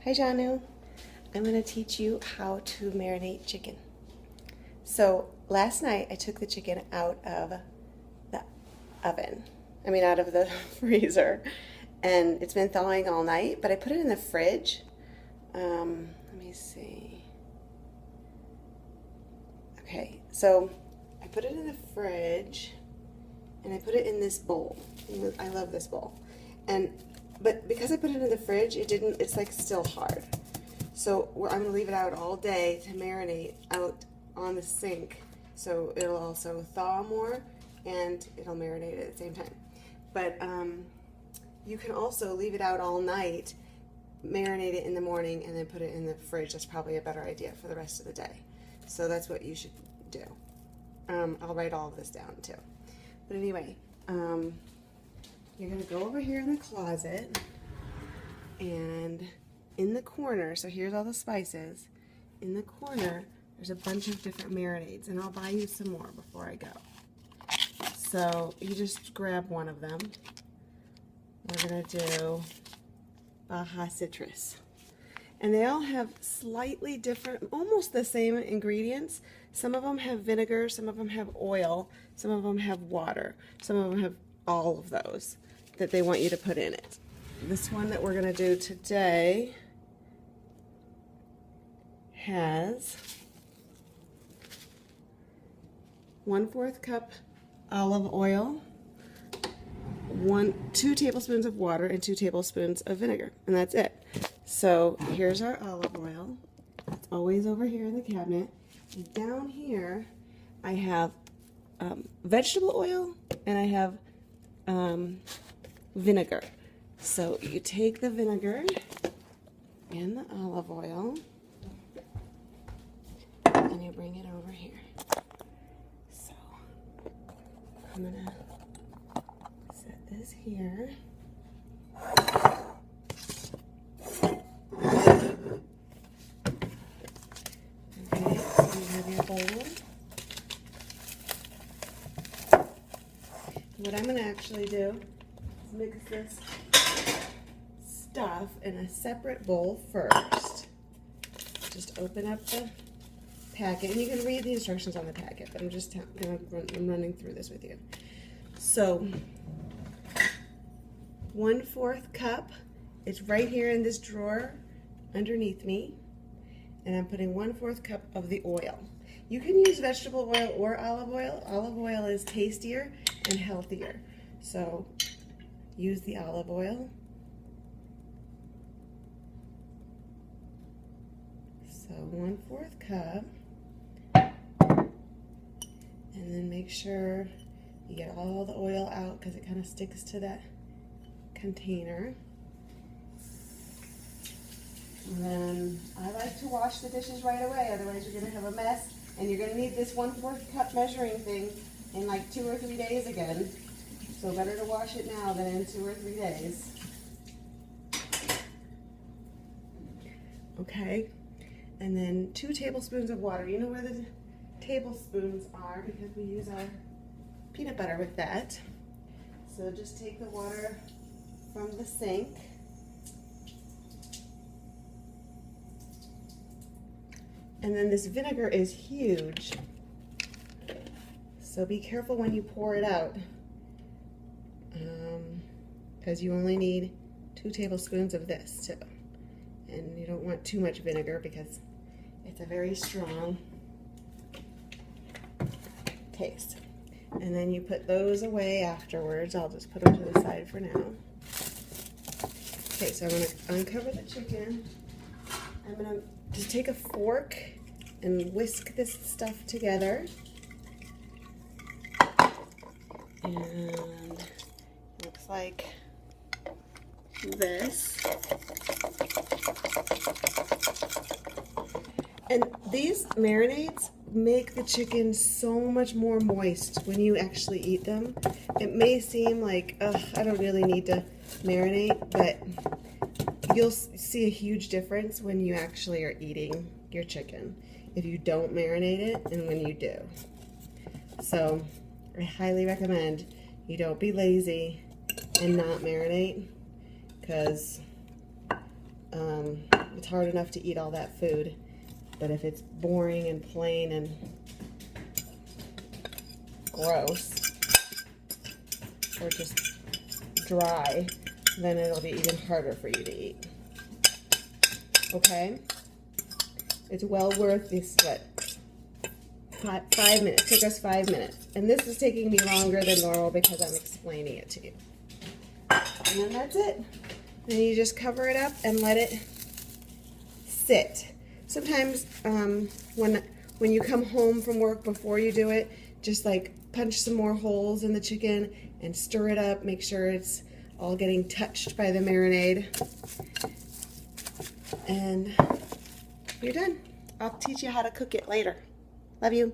Hi Janu, I'm going to teach you how to marinate chicken. So last night I took the chicken out of the out of the freezer, and it's been thawing all night, but I put it in the fridge. Let me see. Okay, so I put it in the fridge and I put it in this bowl. I love this bowl. But because I put it in the fridge, it's like still hard. So I'm gonna leave it out all day to marinate out on the sink. So it'll also thaw more and it'll marinate at the same time. But you can also leave it out all night, marinate it in the morning, and then put it in the fridge. That's probably a better idea for the rest of the day. So that's what you should do. I'll write all of this down too. But anyway, you're going to go over here in the closet, and in the corner, so here's all the spices. In the corner, there's a bunch of different marinades, and I'll buy you some more before I go. So you just grab one of them. We're going to do Baja Citrus. And they all have slightly different, almost the same ingredients. Some of them have vinegar, some of them have oil, some of them have water, some of them have all of those that they want you to put in it. This one that we're going to do today has 1/4 cup olive oil, 2 tablespoons of water, and 2 tablespoons of vinegar, and that's it. So here's our olive oil. It's always over here in the cabinet. And down here I have vegetable oil, and I have vinegar. So you take the vinegar and the olive oil and you bring it over here. So I'm gonna set this here. Okay, so you have your bowl. What I'm gonna actually do is mix this stuff in a separate bowl first. Just open up the packet, and you can read the instructions on the packet, but I'm running through this with you. So 1/4 cup, it's right here in this drawer underneath me, and I'm putting 1/4 cup of the oil. You can use vegetable oil or olive oil. Olive oil is tastier and healthier, so use the olive oil. So 1/4 cup, and then make sure you get all the oil out because it kind of sticks to that container. And then I like to wash the dishes right away, otherwise you're going to have a mess, and you're going to need this 1/4 cup measuring thing in like 2 or 3 days again. So better to wash it now than in 2 or 3 days. Okay, and then 2 tablespoons of water. You know where the tablespoons are because we use our peanut butter with that. So just take the water from the sink. And then this vinegar is huge, so be careful when you pour it out, because you only need 2 tablespoons of this too. And you don't want too much vinegar because it's a very strong taste. And then you put those away afterwards. I'll just put them to the side for now. Okay, so I'm going to uncover the chicken. I'm going to just take a fork and whisk this stuff together. And it looks like this. And these marinades make the chicken so much more moist when you actually eat them. It may seem like, I don't really need to marinate, but you'll see a huge difference when you actually are eating your chicken, if you don't marinate it and when you do. So I highly recommend you don't be lazy and not marinate, because It's hard enough to eat all that food, but if it's boring and plain and gross, or just dry, then it'll be even harder for you to eat. Okay? It's well worth this sweat. 5 minutes. Took us 5 minutes. And this is taking me longer than normal because I'm explaining it to you. And then that's it. Then you just cover it up and let it sit. Sometimes when you come home from work before you do it, just like punch some more holes in the chicken and stir it up. Make sure it's all getting touched by the marinade. And you're done. I'll teach you how to cook it later. Love you.